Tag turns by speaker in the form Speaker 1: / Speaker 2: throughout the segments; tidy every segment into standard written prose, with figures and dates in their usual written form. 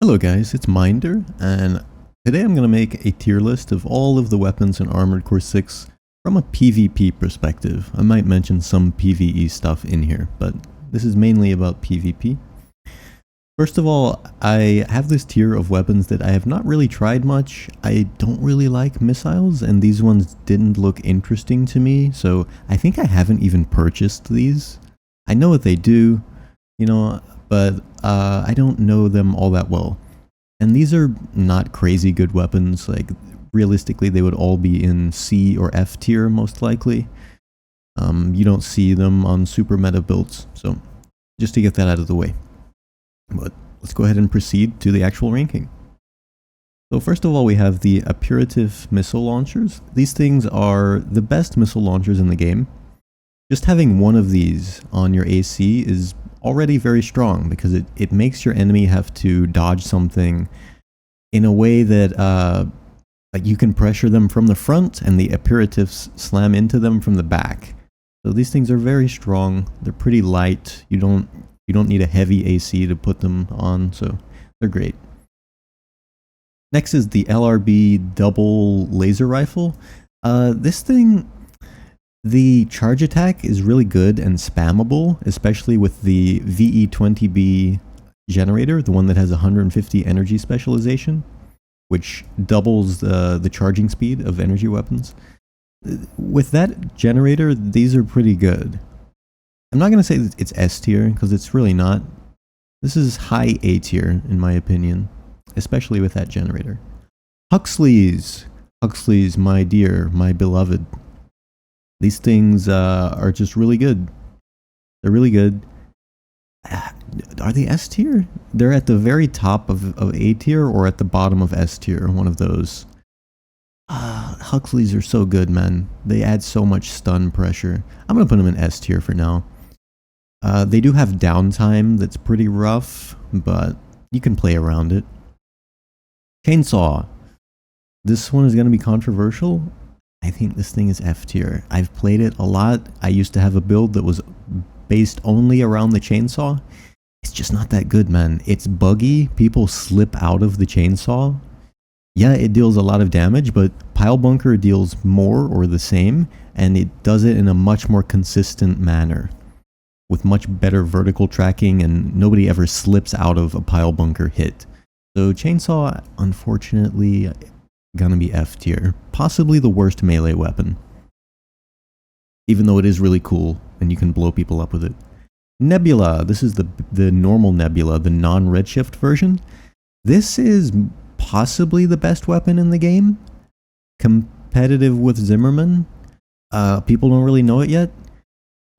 Speaker 1: Hello guys, it's Minder, and today I'm going to make a tier list of all of the weapons in Armored Core 6 from a PvP perspective. I might mention some PvE stuff in here, but this is mainly about PvP. First of all, I have this tier of weapons that I have not really tried much. I don't really like missiles, and these ones didn't look interesting to me, so I think I haven't even purchased these. I know what they do, but I don't know them all that well. And these are not crazy good weapons. Like, realistically, they would all be in C or F tier, most likely. You don't see them on super meta builds, so just to get that out of the way. But let's go ahead and proceed to the actual ranking. So first of all, we have the Aperitif missile launchers. These things are the best missile launchers in the game. Just having one of these on your AC is already very strong because it makes your enemy have to dodge something in a way that like you can pressure them from the front and the aperitifs slam into them from the back. So these things are very strong. They're pretty light. You don't need a heavy AC to put them on, so they're great. Next is the LRB double laser rifle. This thing, the charge attack is really good and spammable, especially with the VE-20B generator, the one that has 150 energy specialization, which doubles the charging speed of energy weapons. With that generator, these are pretty good. I'm not going to say that it's S tier, because it's really not. This is high A tier, in my opinion, especially with that generator. Huxley's, my dear, my beloved. These things are just really good. They're really good. Are they S tier? They're at the very top of A tier or at the bottom of S tier, one of those. Huxley's are so good, man. They add so much stun pressure. I'm going to put them in S tier for now. They do have downtime that's pretty rough, but you can play around it. Chainsaw. This one is going to be controversial. I think this thing is F tier. I've played it a lot. I used to have a build that was based only around the chainsaw. It's just not that good, man. It's buggy. People slip out of the chainsaw. Yeah, it deals a lot of damage, but Pile Bunker deals more or the same, and it does it in a much more consistent manner, with much better vertical tracking, and nobody ever slips out of a Pile Bunker hit. So Chainsaw, unfortunately, gonna be F tier. Possibly the worst melee weapon. Even though it is really cool, and you can blow people up with it. Nebula. This is the normal Nebula, the non-Redshift version. This is possibly the best weapon in the game. Competitive with Zimmerman. People don't really know it yet.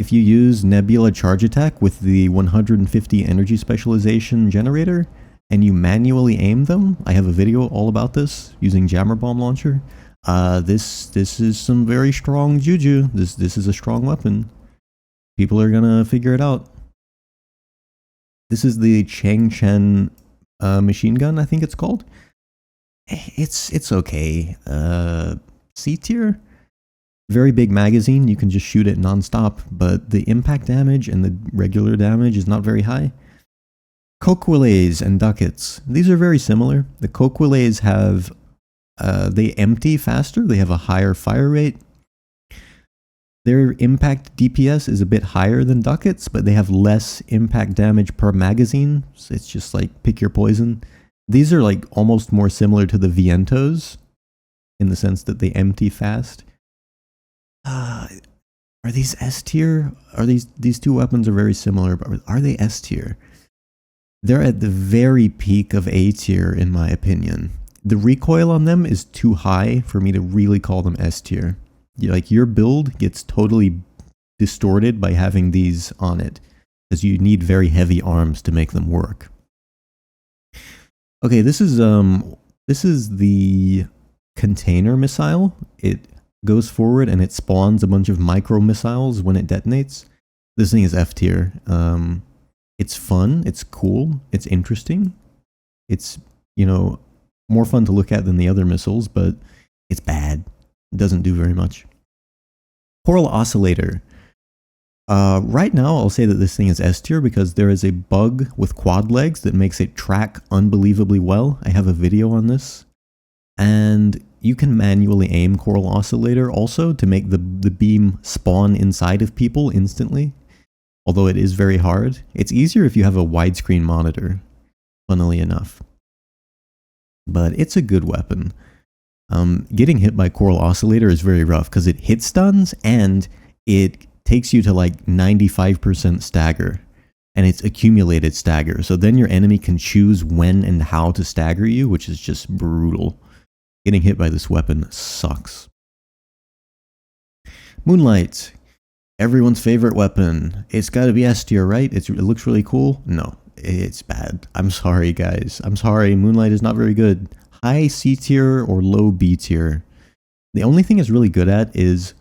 Speaker 1: If you use Nebula Charge Attack with the 150 energy specialization generator, and you manually aim them, I have a video all about this using Jammer Bomb Launcher. This is some very strong juju. This is a strong weapon. People are gonna figure it out. This is the Chang Chen machine gun, I think it's called. It's okay. C tier. Very big magazine, you can just shoot it non-stop, but the impact damage and the regular damage is not very high. Coquillets and Duckets. These are very similar. The Coquillets have, they empty faster, they have a higher fire rate. Their impact DPS is a bit higher than Duckets, but they have less impact damage per magazine, so it's just like pick your poison. These are like almost more similar to the Vientos, in the sense that they empty fast. Are these S tier? Are these two weapons are very similar, but are they S tier? They're at the very peak of A tier, in my opinion. The recoil on them is too high for me to really call them S tier. Like, your build gets totally distorted by having these on it, because you need very heavy arms to make them work. Okay, this is the container missile. It goes forward and it spawns a bunch of micro missiles when it detonates. This thing is F tier. It's fun, it's cool, it's interesting. It's, more fun to look at than the other missiles, but it's bad. It doesn't do very much. Coral Oscillator. Right now, I'll say that this thing is S tier because there is a bug with quad legs that makes it track unbelievably well. I have a video on this. And you can manually aim Coral Oscillator also to make the beam spawn inside of people instantly. Although it is very hard. It's easier if you have a widescreen monitor, funnily enough. But it's a good weapon. Getting hit by Coral Oscillator is very rough because it hit stuns and it takes you to like 95% stagger. And it's accumulated stagger. So then your enemy can choose when and how to stagger you, which is just brutal. Getting hit by this weapon sucks. Moonlight. Everyone's favorite weapon. It's got to be S tier, right? It looks really cool. No, it's bad. I'm sorry, guys. I'm sorry. Moonlight is not very good. High C tier or low B tier. The only thing it's really good at is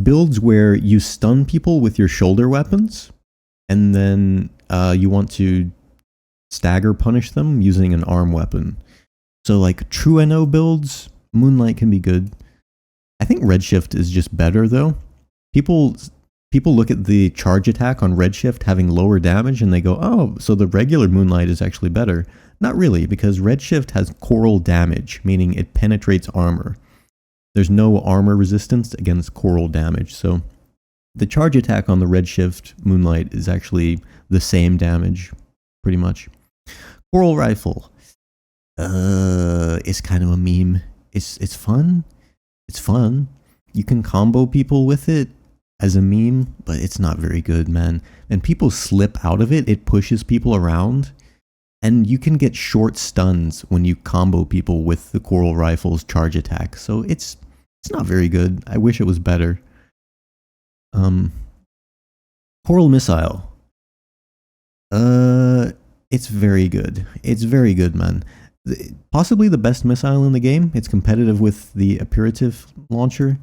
Speaker 1: builds where you stun people with your shoulder weapons, and then you want to stagger punish them using an arm weapon. So like true NO builds, Moonlight can be good. I think Redshift is just better though. People look at the charge attack on Redshift having lower damage and they go, oh, so the regular Moonlight is actually better. Not really, because Redshift has coral damage, meaning it penetrates armor. There's no armor resistance against coral damage, so the charge attack on the Redshift Moonlight is actually the same damage, pretty much. Coral Rifle. It's kind of a meme. It's fun. It's fun. You can combo people with it as a meme, but it's not very good, man. And people slip out of it. It pushes people around. And you can get short stuns when you combo people with the Coral Rifle's charge attack. So it's not very good. I wish it was better. Coral Missile. It's very good. It's very good, man. Possibly the best missile in the game. It's competitive with the Aperitif launcher.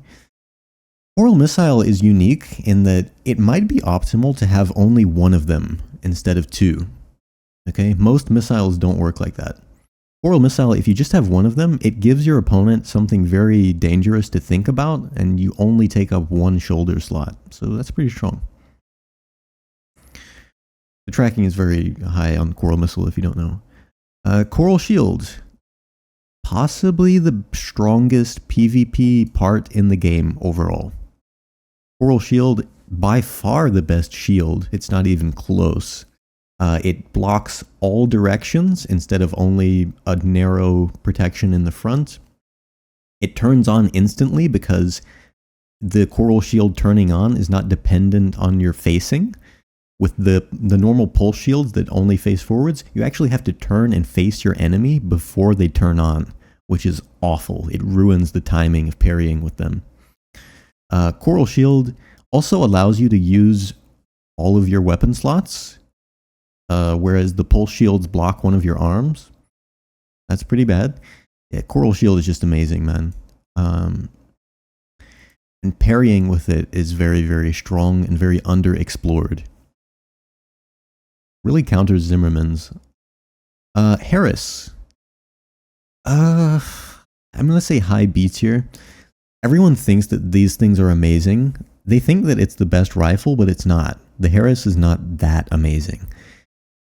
Speaker 1: Coral Missile is unique in that it might be optimal to have only one of them instead of two. Okay, most missiles don't work like that. Coral Missile, if you just have one of them, it gives your opponent something very dangerous to think about, and you only take up one shoulder slot. So that's pretty strong. The tracking is very high on Coral Missile if you don't know. Coral Shield. Possibly the strongest PvP part in the game overall. Coral Shield, by far the best shield. It's not even close. It blocks all directions instead of only a narrow protection in the front. It turns on instantly because the Coral Shield turning on is not dependent on your facing. With the normal pulse shields that only face forwards, you actually have to turn and face your enemy before they turn on, which is awful. It ruins the timing of parrying with them. Coral Shield also allows you to use all of your weapon slots, whereas the pulse shields block one of your arms. That's pretty bad. Yeah, Coral Shield is just amazing, man. And parrying with it is very, very strong and very underexplored. Really counters Zimmerman's. Harris. I'm gonna say high B tier. Everyone thinks that these things are amazing. They think that it's the best rifle, but it's not. The Harris is not that amazing.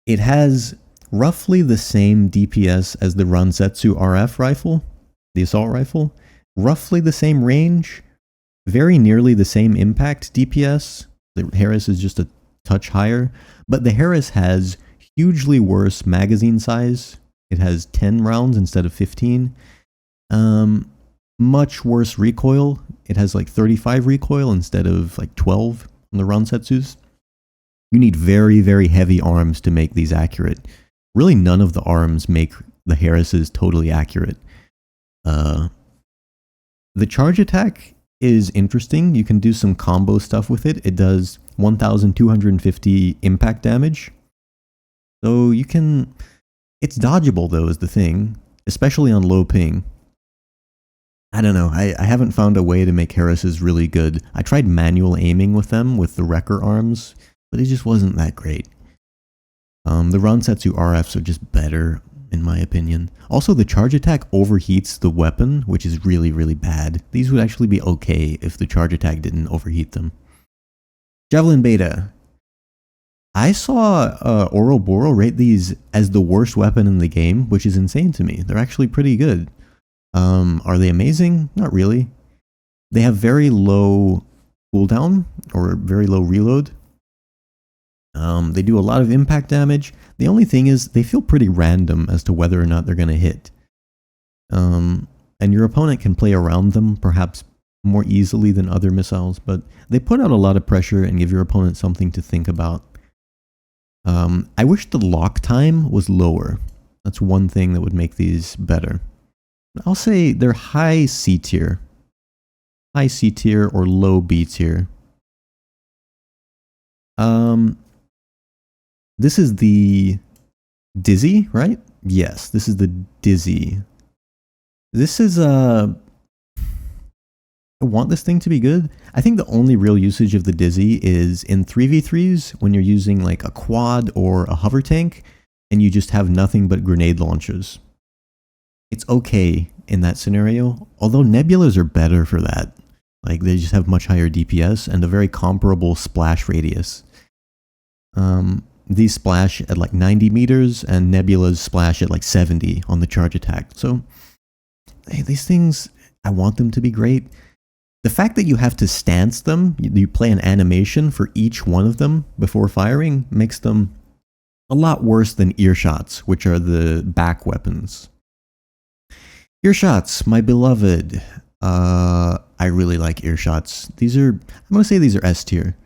Speaker 1: It has roughly the same DPS as the Ransetsu-RF rifle, the assault rifle. Roughly the same range. Very nearly the same impact DPS. The Harris is just a touch higher. But the Harris has hugely worse magazine size. It has 10 rounds instead of 15. Much worse recoil. It has like 35 recoil instead of like 12 on the Ransetsus. You need very, very heavy arms to make these accurate. Really none of the arms make the Harrises totally accurate. The charge attack is interesting. You can do some combo stuff with it. It does 1,250 impact damage. So you can... It's dodgeable though is the thing. Especially on low ping. I don't know. I haven't found a way to make Harrises really good. I tried manual aiming with them with the Wrecker arms, but it just wasn't that great. The Ransetsu-RFs are just better, in my opinion. Also, the charge attack overheats the weapon, which is really, really bad. These would actually be okay if the charge attack didn't overheat them. JVLN BETA. I saw Ouroboros rate these as the worst weapon in the game, which is insane to me. They're actually pretty good. Are they amazing? Not really. They have very low cooldown, or very low reload. They do a lot of impact damage. The only thing is, they feel pretty random as to whether or not they're going to hit. And your opponent can play around them, perhaps more easily than other missiles, but they put out a lot of pressure and give your opponent something to think about. I wish the lock time was lower. That's one thing that would make these better. I'll say they're high C tier. High C tier or low B tier. This is the Dizzy, right? Yes, this is the Dizzy. This is I want this thing to be good. I think the only real usage of the Dizzy is in 3v3s when you're using like a quad or a hover tank and you just have nothing but grenade launchers. It's okay in that scenario, although Nebulas are better for that. Like, they just have much higher DPS and a very comparable splash radius. These splash at like 90 meters and Nebulas splash at like 70 on the charge attack. So, hey, these things, I want them to be great. The fact that you have to stance them, you play an animation for each one of them before firing, makes them a lot worse than Earshots, which are the back weapons. Earshots, my beloved. I really like Earshots. These are, I'm going to say these are S tier.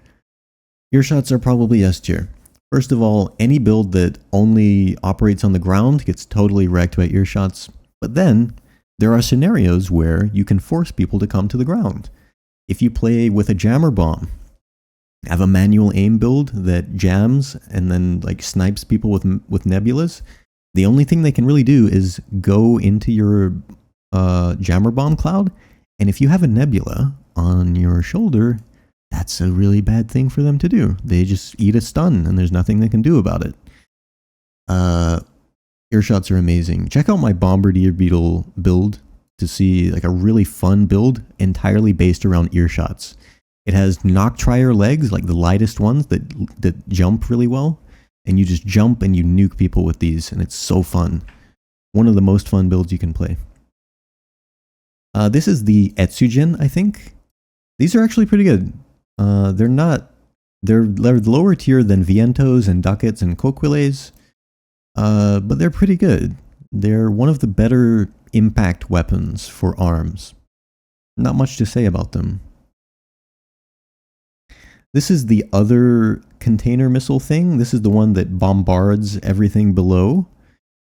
Speaker 1: Earshots are probably S tier. First of all, any build that only operates on the ground gets totally wrecked by Earshots. But then, there are scenarios where you can force people to come to the ground. If you play with a jammer bomb, have a manual aim build that jams and then like snipes people with nebulas, the only thing they can really do is go into your jammer bomb cloud, and if you have a nebula on your shoulder, that's a really bad thing for them to do. They just eat a stun, and there's nothing they can do about it. Earshots are amazing. Check out my Bombardier Beetle build to see like a really fun build entirely based around Earshots. It has Noctrier legs, like the lightest ones that jump really well, and you just jump and you nuke people with these, and it's so fun. One of the most fun builds you can play. This is the Etsujin, I think. These are actually pretty good. They're lower tier than Vientos and Duckets and Coquillets, but they're pretty good. They're one of the better impact weapons for arms. Not much to say about them. This is the other container missile thing. This is the one that bombards everything below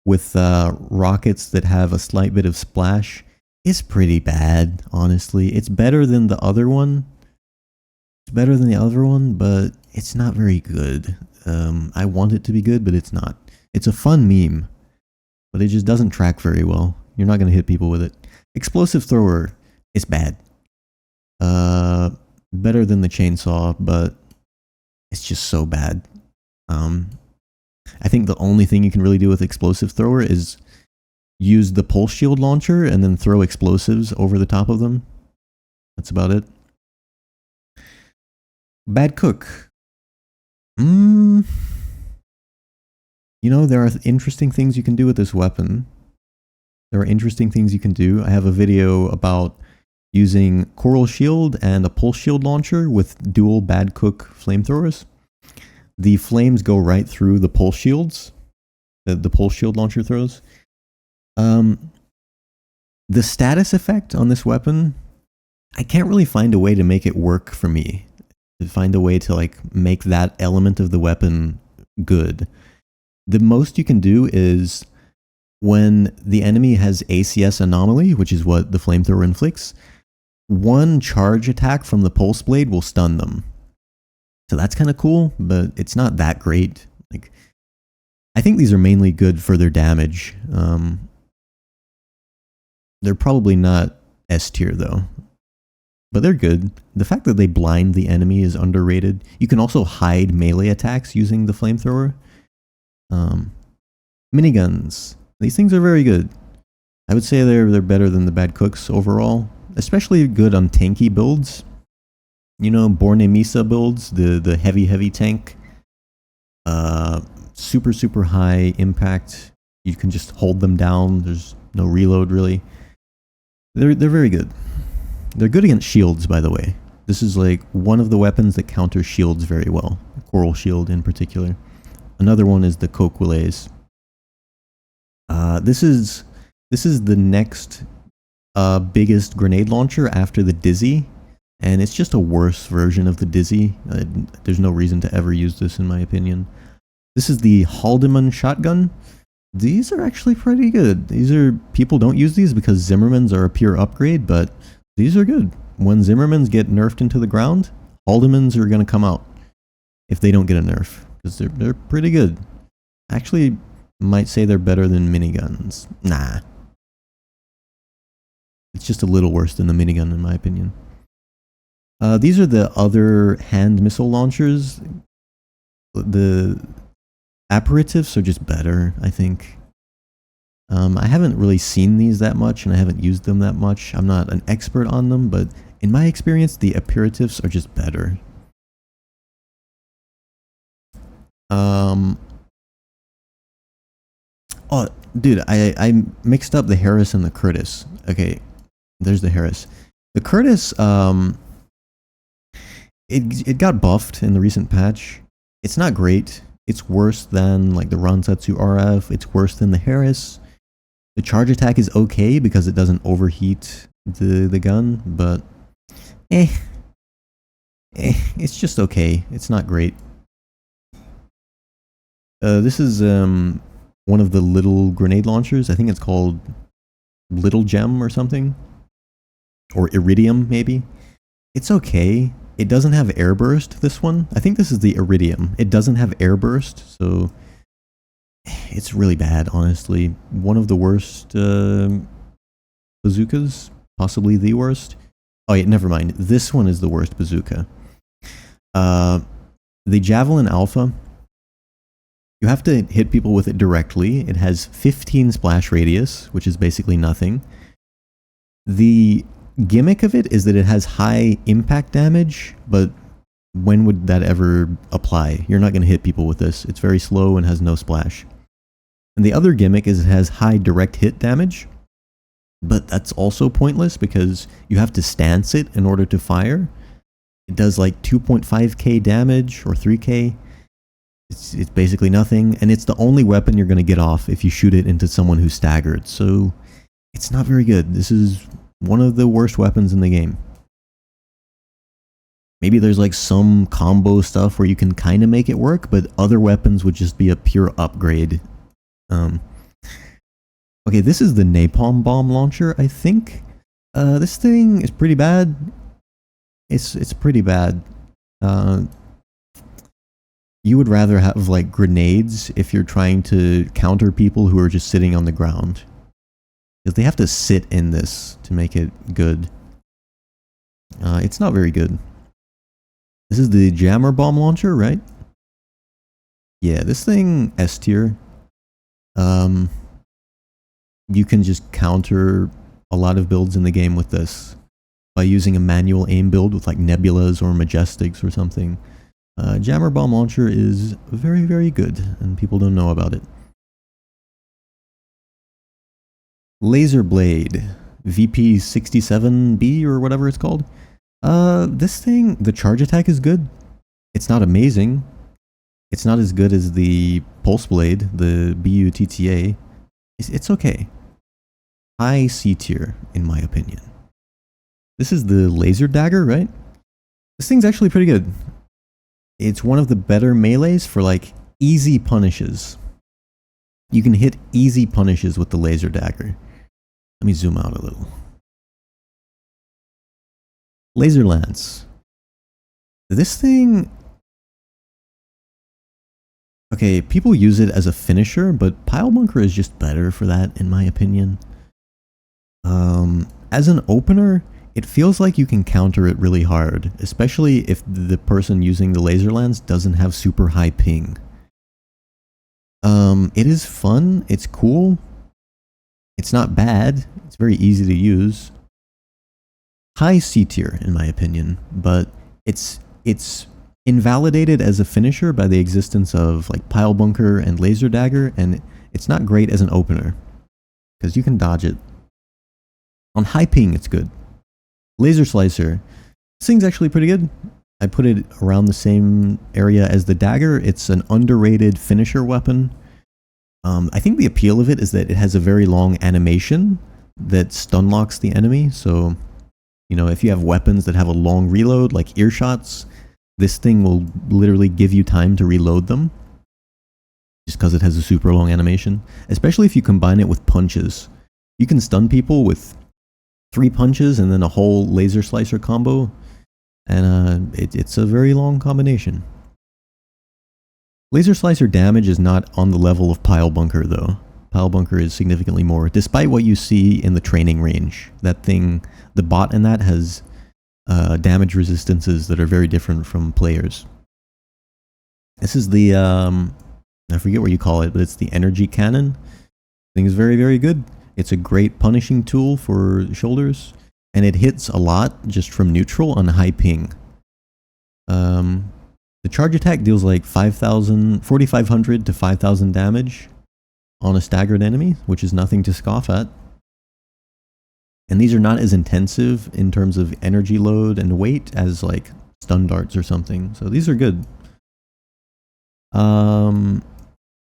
Speaker 1: with rockets that have a slight bit of splash. It's pretty bad, honestly. It's better than the other one. It's better than the other one, but it's not very good. I want it to be good, but it's not. It's a fun meme, but it just doesn't track very well. You're not going to hit people with it. Explosive thrower is bad. Better than the chainsaw, but it's just so bad. I think the only thing you can really do with explosive thrower is use the pulse shield launcher and then throw explosives over the top of them. That's about it. Bad cook. You know, there are interesting things you can do with this weapon. There are interesting things you can do. I have a video about using Coral Shield and a Pulse Shield launcher with dual Bad Cook flamethrowers. The flames go right through the Pulse Shields that the Pulse Shield launcher throws. The status effect on this weapon, I can't really find a way to make it work for me. To find a way to like make that element of the weapon good. The most you can do is when the enemy has ACS anomaly, which is what the flamethrower inflicts, one charge attack from the pulse blade will stun them. So that's kind of cool, but it's not that great. Like, I think these are mainly good for their damage. They're probably not S tier though, but they're good. The fact that they blind the enemy is underrated. You can also hide melee attacks using the flamethrower. Miniguns. These things are very good. I would say they're better than the Bad Cooks overall, especially good on tanky builds. You know, Borne Misa builds, the heavy tank. Super high impact. You can just hold them down. There's no reload really. They're very good. They're good against shields, by the way. This is like one of the weapons that counters shields very well. Coral shield in particular. Another one is the Coquillets. This is the next biggest grenade launcher after the Dizzy, and it's just a worse version of the Dizzy. There's no reason to ever use this in my opinion. This is the HALDEMAN shotgun. These are actually pretty good. People don't use these because Zimmermans are a pure upgrade, but these are good. When Zimmermans get nerfed into the ground, HALDEMANs are going to come out if they don't get a nerf, because they're pretty good. Actually, might say they're better than miniguns. Nah. It's just a little worse than the minigun in my opinion. These are the other hand missile launchers. The Aperitifs are just better, I think. I haven't really seen these that much, and I haven't used them that much. I'm not an expert on them, but in my experience, the Aperitifs are just better. Oh, dude, I mixed up the Harris and the Curtis. Okay, there's the Harris. The Curtis, it got buffed in the recent patch. It's not great. It's worse than like the Ransetsu-RF. It's worse than the Harris. The charge attack is okay because it doesn't overheat the gun, but it's just okay. It's not great. This is one of the little grenade launchers. I think it's called Little Gem or something, or Iridium maybe. It's okay. It doesn't have airburst, this one. I think this is the Iridium. It doesn't have airburst, so it's really bad, honestly. One of the worst bazookas, possibly the worst. Oh yeah, never mind. This one is the worst bazooka. The JVLN ALPHA, you have to hit people with it directly. It has 15 splash radius, which is basically nothing. The gimmick of it is that it has high impact damage, but when would that ever apply? You're not going to hit people with this. It's very slow and has no splash. And the other gimmick is it has high direct hit damage, but that's also pointless because you have to stance it in order to fire. It does like 2.5k damage or 3k. It's basically nothing, and it's the only weapon you're going to get off if you shoot it into someone who's staggered, so it's not very good. This is one of the worst weapons in the game. Maybe there's like some combo stuff where you can kind of make it work, but other weapons would just be a pure upgrade. Okay, this is the napalm bomb launcher, I think. This thing is pretty bad. It's pretty bad. You would rather have like grenades if you're trying to counter people who are just sitting on the ground, because they have to sit in this to make it good. It's not very good. This is the jammer bomb launcher, right? Yeah, this thing S tier. You can just counter a lot of builds in the game with this by using a manual aim build with like Nebulas or Majestics or something. Jammer bomb launcher is very, very good, and people don't know about it. Laser blade, VP-60LCD or whatever it's called. This thing, the charge attack is good. It's not amazing. It's not as good as the pulse blade, the BUTTA. It's okay. High C tier, in my opinion. This is the laser dagger, right? This thing's actually pretty good. It's one of the better melees for like easy punishes. You can hit easy punishes with the laser dagger. Let me zoom out a little. Laser lance. This thing... Okay, people use it as a finisher, but pile bunker is just better for that, in my opinion. As an opener, it feels like you can counter it really hard, especially if the person using the laser lance doesn't have super high ping. It is fun, it's cool, it's not bad, it's very easy to use. High C tier, in my opinion, but it's invalidated as a finisher by the existence of like pile bunker and laser dagger, and it's not great as an opener because you can dodge it. On high ping, it's good. Laser slicer. This thing's actually pretty good. I put it around the same area as the dagger. It's an underrated finisher weapon. I think the appeal of it is that it has a very long animation that stun locks the enemy. So, you know, if you have weapons that have a long reload, like earshots, this thing will literally give you time to reload them. Just because it has a super long animation. Especially if you combine it with punches. You can stun people with 3 punches and then a whole laser slicer combo. And it's a very long combination. Laser slicer damage is not on the level of pile bunker though. Pile bunker is significantly more, despite what you see in the training range. That thing, the bot in that has damage resistances that are very different from players. This is the, I forget what you call it, but it's the energy cannon. I think it's very, very good. It's a great punishing tool for shoulders, and it hits a lot just from neutral on high ping. The charge attack deals like 4,500 to 5,000 damage on a staggered enemy, which is nothing to scoff at. And these are not as intensive in terms of energy load and weight as like stun darts or something. So these are good.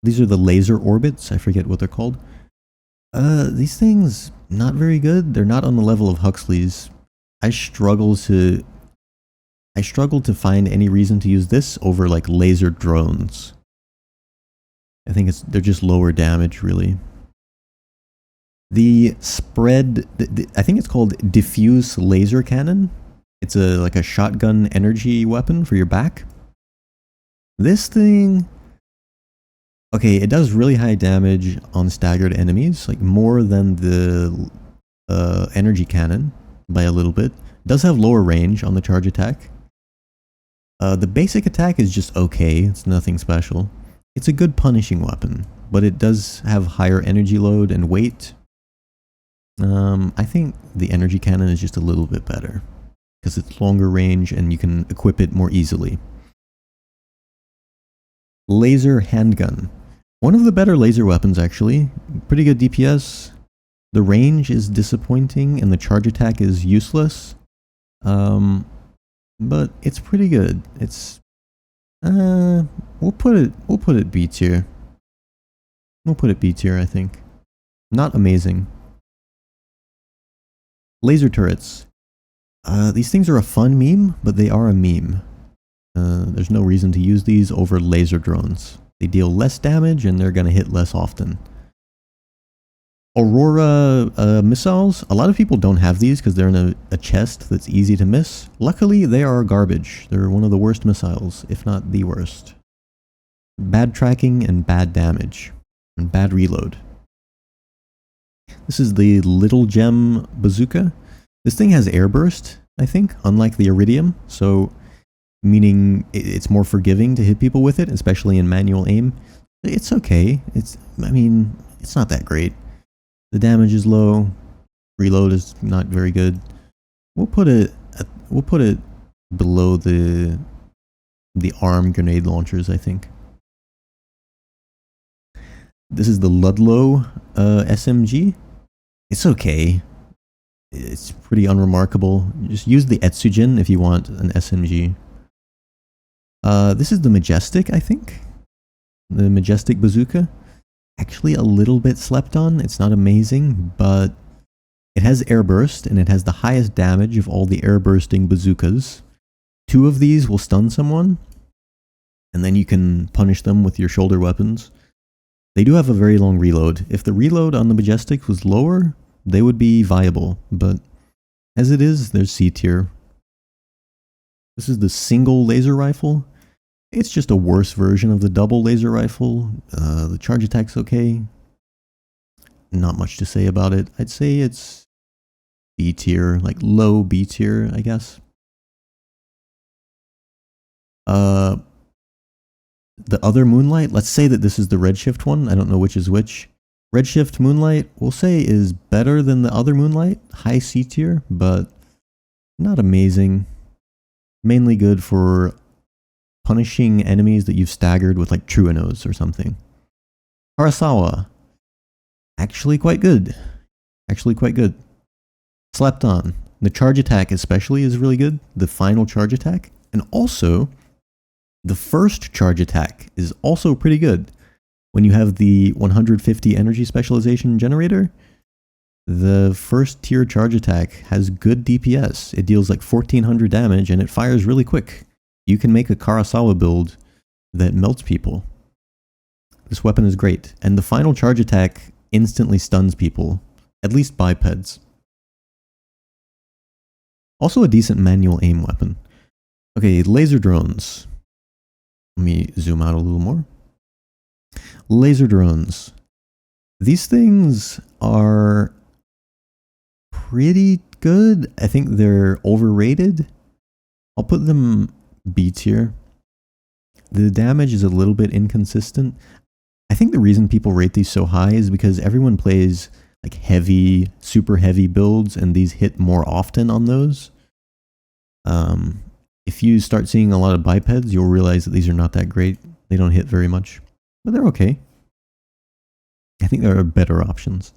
Speaker 1: These are the laser orbits. I forget what they're called. These things, not very good. They're not on the level of Huxley's. I struggle to find any reason to use this over like laser drones. I think they're just lower damage, really. The spread, I think it's called Diffuse Laser Cannon. It's like a shotgun energy weapon for your back. This thing, okay, it does really high damage on staggered enemies, like more than the energy cannon by a little bit. It does have lower range on the charge attack. The basic attack is just okay, it's nothing special. It's a good punishing weapon, but it does have higher energy load and weight. I think the energy cannon is just a little bit better, because it's longer range and you can equip it more easily. Laser handgun. One of the better laser weapons, actually. Pretty good DPS. The range is disappointing and the charge attack is useless. But it's pretty good. It's we'll put it B tier. We'll put it B tier, I think. Not amazing. Laser turrets. These things are a fun meme, but they are a meme. There's no reason to use these over laser drones. They deal less damage and they're gonna hit less often. Aurora missiles. A lot of people don't have these because they're in a chest that's easy to miss. Luckily, they are garbage. They're one of the worst missiles, if not the worst. Bad tracking and bad damage. And bad reload. This is the Little Gem bazooka. This thing has airburst, I think, unlike the Iridium. So, meaning it's more forgiving to hit people with it, especially in manual aim. It's okay. I mean, it's not that great. The damage is low. Reload is not very good. We'll put it below the arm grenade launchers, I think. This is the Ludlow SMG. It's okay. It's pretty unremarkable. Just use the Etsujin if you want an SMG. This is the Majestic, I think. The Majestic bazooka. Actually a little bit slept on. It's not amazing, but it has airburst and it has the highest damage of all the airbursting bazookas. 2 of these will stun someone, and then you can punish them with your shoulder weapons. They do have a very long reload. If the reload on the Majestic was lower, they would be viable, but as it is, there's C tier. This is the single laser rifle. It's just a worse version of the double laser rifle. The charge attack's okay. Not much to say about it. I'd say it's B tier, like low B tier, I guess. The other Moonlight, let's say that this is the Redshift one. I don't know which is which. Redshift Moonlight, we'll say, is better than the other Moonlight. High C tier, but not amazing. Mainly good for punishing enemies that you've staggered with like Truinos or something. Harasawa. Actually quite good. Actually quite good. Slept on. The charge attack especially is really good. The final charge attack. And also, the first charge attack is also pretty good. When you have the 150 energy specialization generator, the first tier charge attack has good DPS. It deals like 1400 damage and it fires really quick. You can make a Karasawa build that melts people. This weapon is great. And the final charge attack instantly stuns people, at least bipeds. Also a decent manual aim weapon. Okay, laser drones. Let me zoom out a little more. Laser drones. These things are pretty good. I think they're overrated. I'll put them B tier. The damage is a little bit inconsistent. I think the reason people rate these so high is because everyone plays like heavy, super heavy builds and these hit more often on those. If you start seeing a lot of bipeds, you'll realize that these are not that great. They don't hit very much, but they're okay. I think there are better options.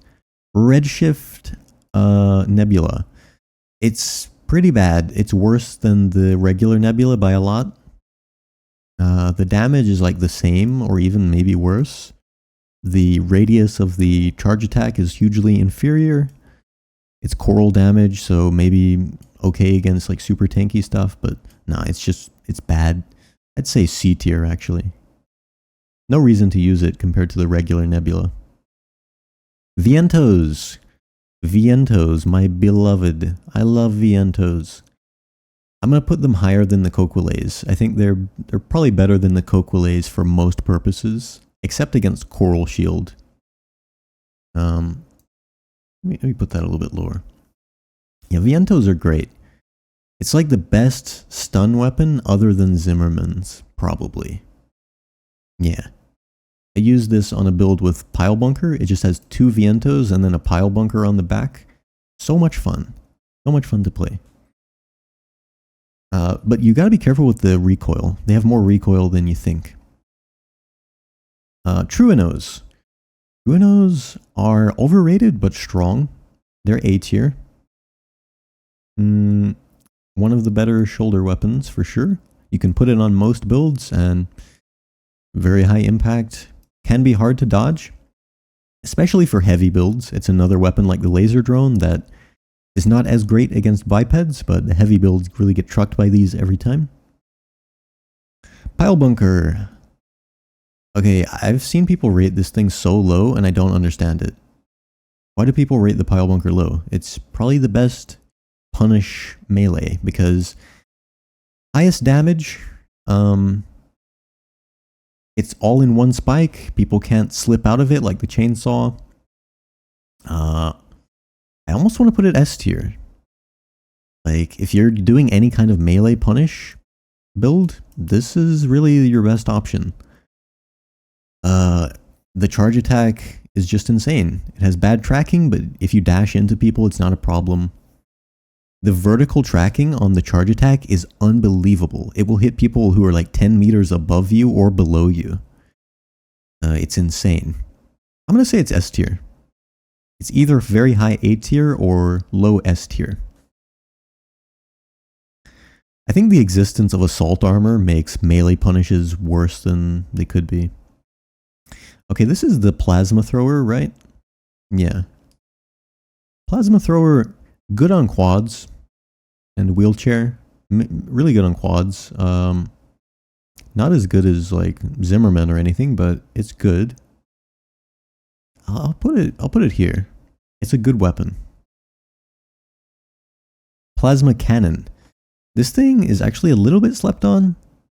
Speaker 1: Redshift Nebula. It's pretty bad. It's worse than the regular Nebula by a lot. The damage is like the same or even maybe worse. The radius of the charge attack is hugely inferior. It's coral damage, so maybe okay against like super tanky stuff, but nah, it's bad. I'd say C tier actually. No reason to use it compared to the regular Nebula. Vientos. Vientos, my beloved. I love Vientos. I'm going to put them higher than the Coquillets. I think they're probably better than the Coquillets for most purposes, except against Coral Shield. Let me put that a little bit lower. Yeah, Vientos are great. It's like the best stun weapon other than Zimmerman's, probably. Yeah. I used this on a build with Pile Bunker. It just has 2 Vientos and then a Pile Bunker on the back. So much fun. So much fun to play. But you gotta be careful with the recoil. They have more recoil than you think. Truinos. Truinos are overrated but strong. They're A tier. One of the better shoulder weapons for sure. You can put it on most builds and very high impact. Can be hard to dodge, especially for heavy builds. It's another weapon like the laser drone that is not as great against bipeds, but the heavy builds really get trucked by these every time. Pile Bunker. Okay, I've seen people rate this thing so low and I don't understand it. Why do people rate the Pile Bunker low? It's probably the best punish melee because highest damage, it's all in one spike. People can't slip out of it like the chainsaw. I almost want to put it S tier. Like, if you're doing any kind of melee punish build, this is really your best option. The charge attack is just insane. It has bad tracking, but if you dash into people, it's not a problem. The vertical tracking on the charge attack is unbelievable. It will hit people who are like 10 meters above you or below you. It's insane. I'm going to say it's S tier. It's either very high A tier or low S tier. I think the existence of assault armor makes melee punishes worse than they could be. Okay, this is the plasma thrower, right? Yeah. Plasma thrower, good on quads and wheelchair. Really good on quads. Not as good as like Zimmerman or anything, but it's good. I'll put it here. It's a good weapon. Plasma cannon. This thing is actually a little bit slept on.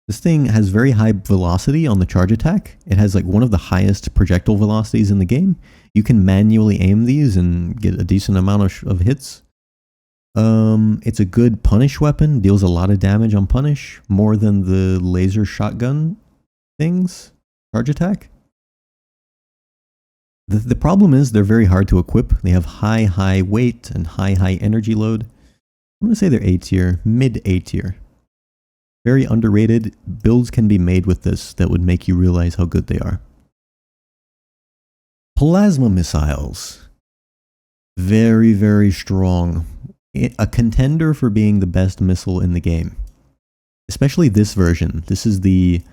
Speaker 1: This thing has very high velocity on the charge attack. It has like one of the highest projectile velocities in the game. You can manually aim these and get a decent amount of hits. It's a good punish weapon. Deals a lot of damage on punish. More than the laser shotgun things. Charge attack. The problem is they're very hard to equip. They have high weight and high energy load. I'm going to say they're A tier, mid A tier. Very underrated. Builds can be made with this that would make you realize how good they are. Plasma missiles. Very, very strong. A contender for being the best missile in the game. Especially this version. This is the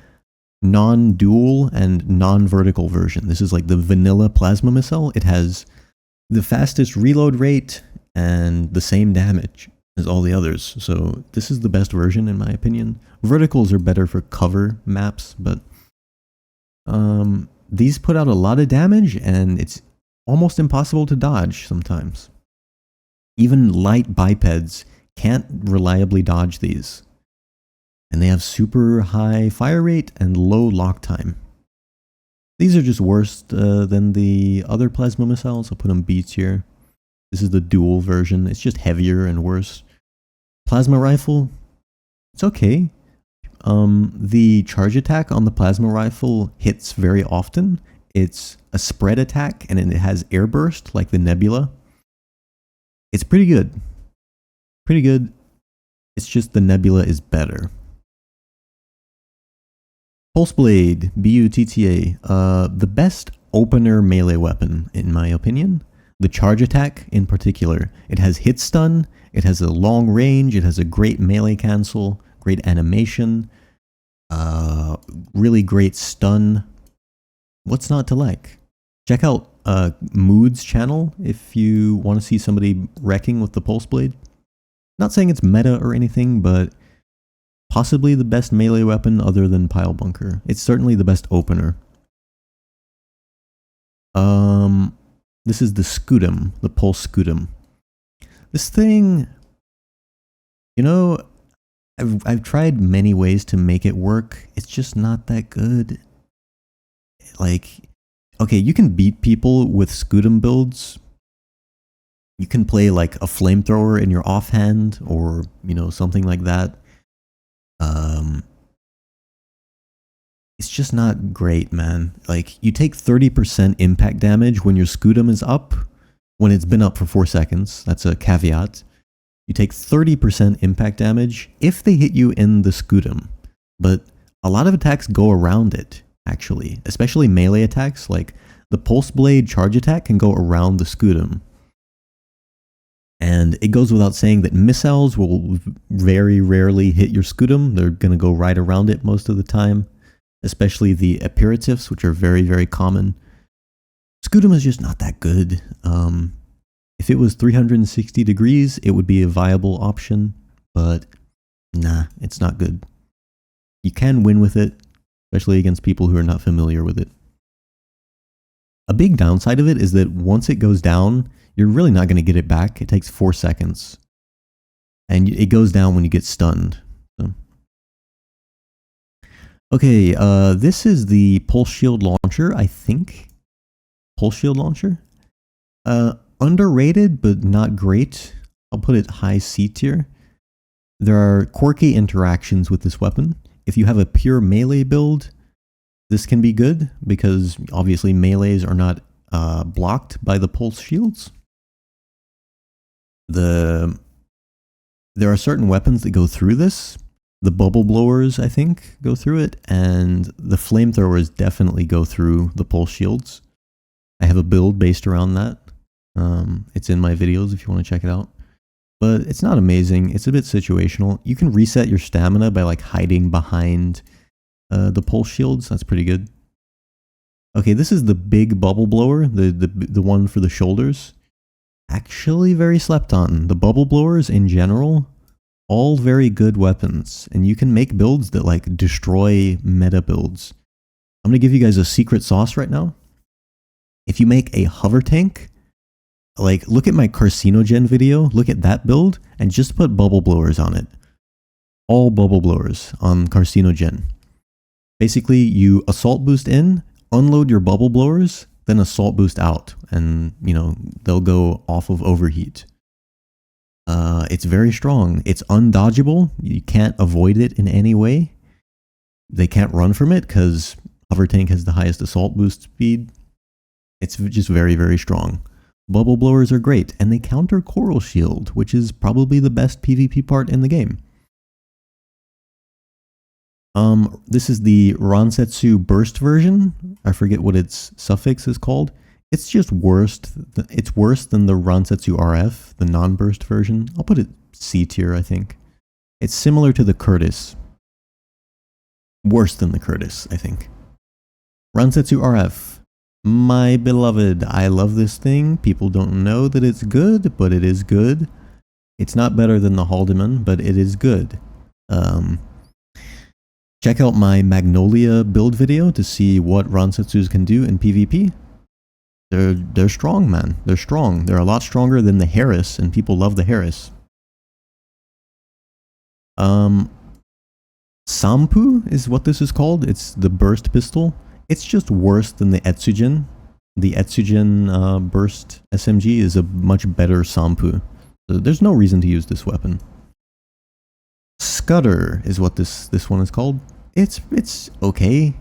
Speaker 1: non-dual and non-vertical version. This is like the vanilla plasma missile. It has the fastest reload rate and the same damage as all the others. So this is the best version in my opinion. Verticals are better for cover maps, but these put out a lot of damage and it's almost impossible to dodge sometimes. Even light bipeds can't reliably dodge these. And they have super high fire rate and low lock time. These are just worse than the other plasma missiles. I'll put them B tier. This is the dual version. It's just heavier and worse. Plasma rifle, it's okay. The charge attack on the plasma rifle hits very often. It's a spread attack and it has air burst like the Nebula. It's pretty good. Pretty good. It's just the Nebula is better. Pulse Blade, BUTTA, the best opener melee weapon in my opinion. The charge attack in particular. It has hit stun, it has a long range, it has a great melee cancel, great animation, really great stun. What's not to like? Check out Mood's channel if you want to see somebody wrecking with the Pulse Blade. Not saying it's meta or anything, but possibly the best melee weapon other than Pile Bunker. It's certainly the best opener. This is the Scutum, the Pulse Scutum. This thing, you know, I've tried many ways to make it work. It's just not that good. Like, okay, you can beat people with Scutum builds. You can play like a flamethrower in your offhand or, you know, something like that. It's just not great, man. Like, you take 30% impact damage when your Scutum is up, when it's been up for 4 seconds. That's a caveat. You take 30% impact damage if they hit you in the Scutum. But a lot of attacks go around it, actually. Especially melee attacks, like the Pulse Blade charge attack can go around the Scutum. And it goes without saying that missiles will very rarely hit your Scutum. They're going to go right around it most of the time. Especially the Aperitifs, which are very, very common. Scutum is just not that good. If it was 360 degrees, it would be a viable option. But nah, it's not good. You can win with it, especially against people who are not familiar with it. A big downside of it is that once it goes down, you're really not going to get it back. It takes 4 seconds. And it goes down when you get stunned. So. Okay, this is the Pulse Shield Launcher, I think. Pulse Shield Launcher. Underrated, but not great. I'll put it high C tier. There are quirky interactions with this weapon. If you have a pure melee build, this can be good, because obviously melees are not blocked by the pulse shields. There are certain weapons that go through this. The bubble blowers, I think, go through it, and the flamethrowers definitely go through the pulse shields. I have a build based around that. It's in my videos if you want to check it out. But it's not amazing. It's a bit situational. You can reset your stamina by like hiding behind the pulse shields. That's pretty good. Okay, this is the big bubble blower, the one for the shoulders. Actually very slept on. The bubble blowers in general, all very good weapons, and you can make builds that like destroy meta builds. I'm going to give you guys a secret sauce right now. If you make a hover tank, like look at my carcinogen video, look at that build, and just put bubble blowers on it. All bubble blowers on carcinogen. Basically, you assault boost in, unload your bubble blowers, then assault boost out, and you know, they'll go off of overheat. It's very strong. It's undodgeable. You can't avoid it in any way. They can't run from it because hover tank has the highest assault boost speed. It's just very, very strong. Bubble blowers are great, and they counter Coral Shield, which is probably the best PvP part in the game. This is the Ransetsu burst version. I forget what its suffix is called. It's just worse. It's worse than the Ransetsu-RF, the non-burst version. I'll put it C tier, I think. It's similar to the Curtis. Worse than the Curtis, I think. Ransetsu-RF. My beloved. I love this thing. People don't know that it's good, but it is good. It's not better than the HALDEMAN, but it is good. Check out my Magnolia build video to see what Ransetsus can do in PvP. They're strong, man. They're strong. They're a lot stronger than the Harris, and people love the Harris. Sampu is what this is called. It's the burst pistol. It's just worse than the Etsujin. The Etsujin burst SMG is a much better Sampu. So there's no reason to use this weapon. Scudder is what this one is called. It's okay.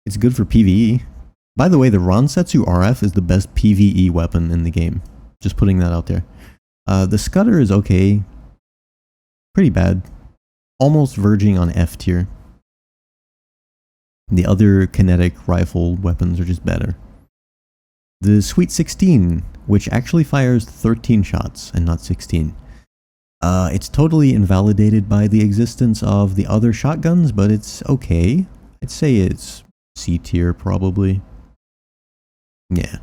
Speaker 1: It's good for PvE. By the way, the Ransetsu-RF is the best PvE weapon in the game. Just putting that out there. The Scudder is okay. Pretty bad. Almost verging on F tier. The other kinetic rifle weapons are just better. The Sweet 16, which actually fires 13 shots and not 16. It's totally invalidated by the existence of the other shotguns, but it's okay. I'd say it's C tier probably. Yeah.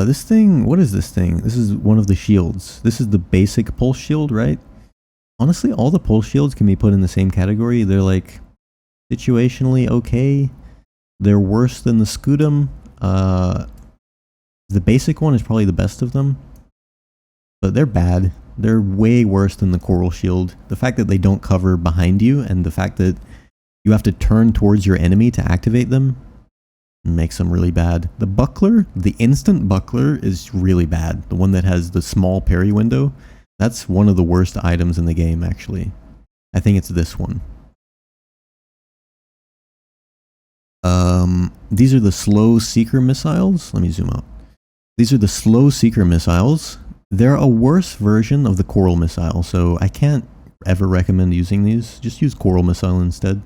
Speaker 1: This thing, what is this thing? This is one of the shields. This is the basic pulse shield, right? Honestly, all the pulse shields can be put in the same category. They're like situationally okay. They're worse than the Scudum. The basic one is probably the best of them. But they're bad. They're way worse than the coral shield. The fact that they don't cover behind you and the fact that you have to turn towards your enemy to activate them makes them really bad. The buckler, the instant buckler is really bad. The one that has the small parry window. That's one of the worst items in the game, actually. I think it's this one. These are the slow seeker missiles. Let me zoom out. These are the slow seeker missiles. They're a worse version of the coral missile, so I can't ever recommend using these. Just use coral missile instead.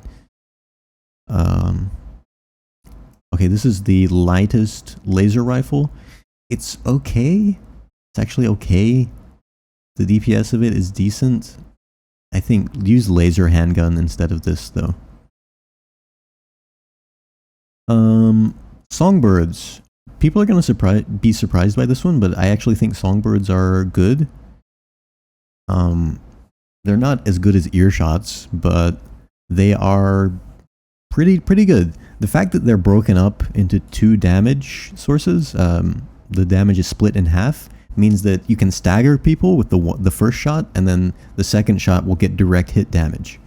Speaker 1: Okay, this is the lightest laser rifle. It's okay. It's actually okay. The DPS of it is decent. I think use laser handgun instead of this, though. Songbirds. People are going to be surprised by this one, but I actually think songbirds are good. They're not as good as earshots, but they are pretty good. The fact that they're broken up into 2 damage sources, the damage is split in half, means that you can stagger people with the first shot, and then the second shot will get direct hit damage.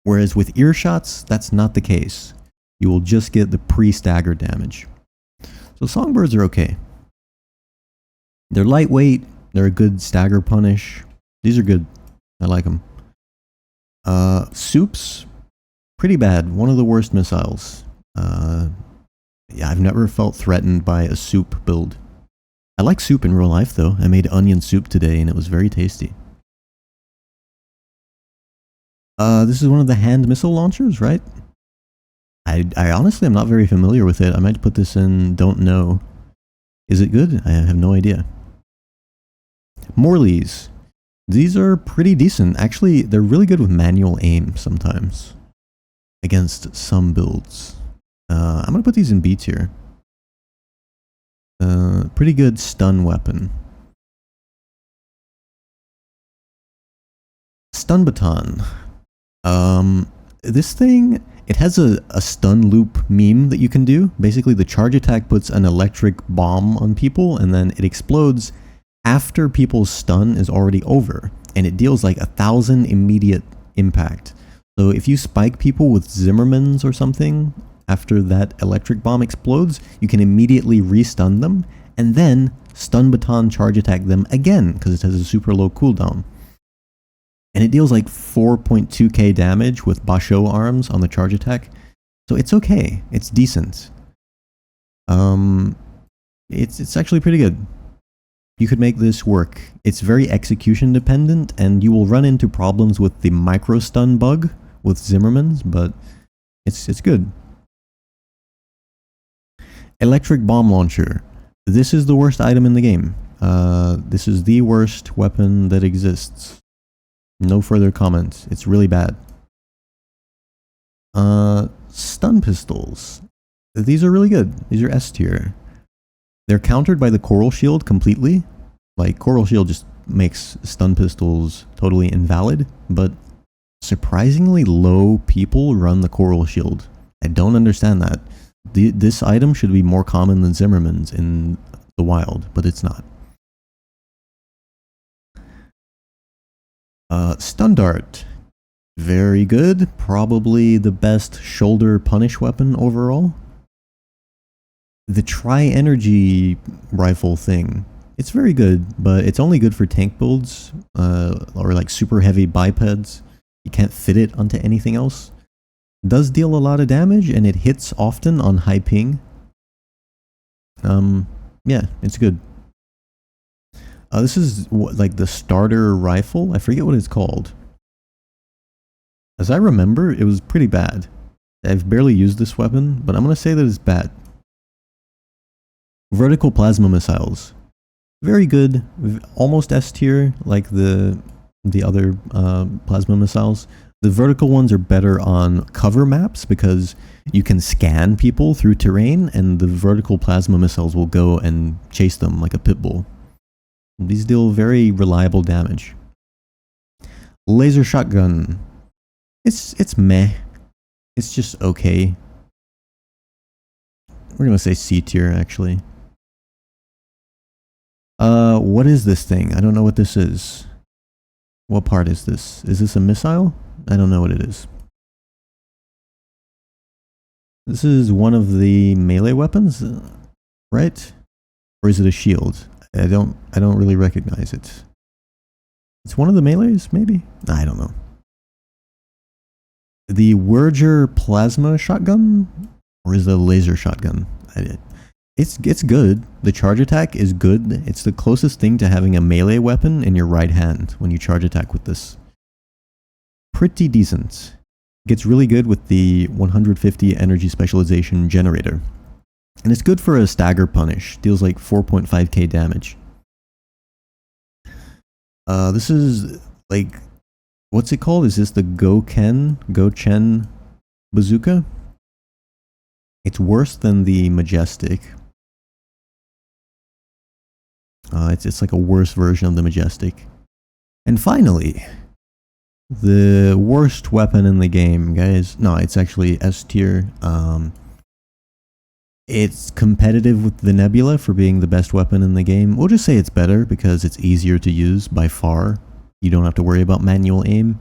Speaker 1: Whereas with earshots, that's not the case. You will just get the pre-stagger damage. So songbirds are okay. They're lightweight. They're a good stagger punish. These are good. I like them. Soups, pretty bad. One of the worst missiles. Yeah, I've never felt threatened by a soup build. I like soup in real life, though. I made onion soup today, and it was very tasty. This is one of the hand missile launchers, right? I honestly am not very familiar with it. I might put this in don't know. Is it good? I have no idea. Morleys. These are pretty decent. Actually, they're really good with manual aim sometimes. Against some builds. I'm going to put these in B tier. Pretty good stun weapon. Stun baton. This thing, it has a stun loop meme that you can do. Basically, the charge attack puts an electric bomb on people, and then it explodes after people's stun is already over. And it deals like 1,000 immediate impact. So if you spike people with Zimmermans or something, after that electric bomb explodes, you can immediately re-stun them, and then stun baton charge attack them again, because it has a super low cooldown. And it deals like 4.2k damage with Basho arms on the charge attack. So it's okay. It's decent. It's actually pretty good. you could make this work. It's very execution dependent, and you will run into problems with the micro stun bug with Zimmerman's, but it's good. Electric bomb launcher. This is the worst item in the game. This is the worst weapon that exists. No further comments. It's really bad. Stun pistols. These are really good. These are S tier. They're countered by the coral shield completely. Like, coral shield just makes stun pistols totally invalid, but surprisingly low people run the coral shield. I don't understand that. This item should be more common than Zimmerman's in the wild, but it's not. Stun dart. Very good. Probably the best shoulder punish weapon overall. The tri-energy rifle thing. It's very good, but it's only good for tank builds, or like super heavy bipeds. You can't fit it onto anything else. It does deal a lot of damage, and it hits often on high ping. Yeah, it's good. This is like the starter rifle. I forget what it's called. As I remember, it was pretty bad. I've barely used this weapon, but I'm gonna say that it's bad. Vertical plasma missiles. Very good, almost S tier like the other plasma missiles. The vertical ones are better on cover maps because you can scan people through terrain, and the vertical plasma missiles will go and chase them like a pit bull. These deal very reliable damage. Laser shotgun. It's meh. It's just okay. We're gonna say C tier actually. What is this thing? I don't know what this is. What part is this? Is this a missile? I don't know what it is. This is one of the melee weapons, right? Or is it a shield? I don't really recognize it. It's one of the melees, maybe? I don't know. The Werger plasma shotgun? Or is it a laser shotgun? It's good. The charge attack is good. It's the closest thing to having a melee weapon in your right hand when you charge attack with this. Pretty decent. Gets really good with the 150 energy specialization generator. And it's good for a stagger punish. Deals like 4.5k damage. This is like, what's it called? Is this the Gou-Chen bazooka? It's worse than the Majestic. It's like a worse version of the Majestic. And finally, the worst weapon in the game, guys. No, it's actually S tier. It's competitive with the Nebula for being the best weapon in the game. We'll just say it's better because it's easier to use by far. You don't have to worry about manual aim.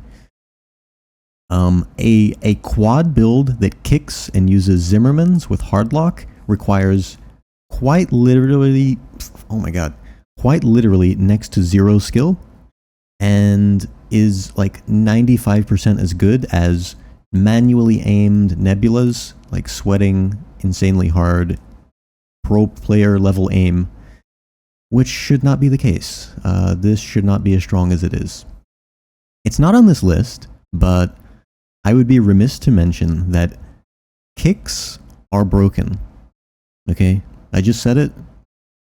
Speaker 1: A quad build that kicks and uses Zimmerman's with hardlock requires quite literally, oh my god, quite literally next to zero skill, and is like 95% as good as manually aimed Nebulas, like sweating insanely hard, pro player level aim, which should not be the case. This should not be as strong as it is. It's not on this list, but I would be remiss to mention that kicks are broken. Okay? I just said it.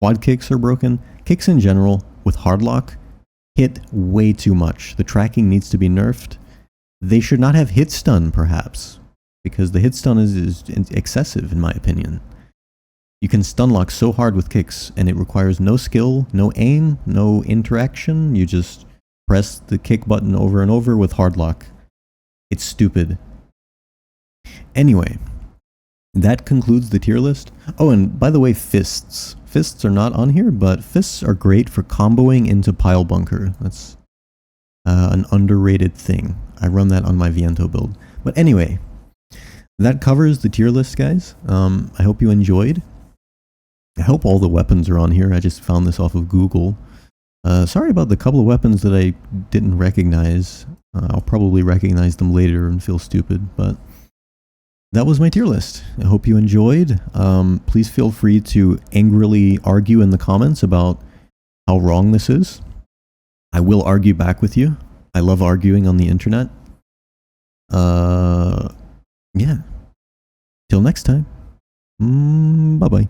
Speaker 1: Quad kicks are broken. Kicks in general, with hardlock, hit way too much. The tracking needs to be nerfed. They should not have hit stun, perhaps, because the hit stun is excessive, in my opinion. You can stun lock so hard with kicks, and it requires no skill, no aim, no interaction. You just press the kick button over and over with hardlock. It's stupid. Anyway, that concludes the tier list. Oh, and by the way, fists. Fists are not on here, but fists are great for comboing into pile bunker. That's an underrated thing. I run that on my Viento build. But anyway, that covers the tier list, guys. I hope you enjoyed. I hope all the weapons are on here. I just found this off of Google. Sorry about the couple of weapons that I didn't recognize. I'll probably recognize them later and feel stupid, but that was my tier list. I hope you enjoyed. Please feel free to angrily argue in the comments about how wrong this is. I will argue back with you. I love arguing on the internet. Yeah. Till next time. Bye-bye.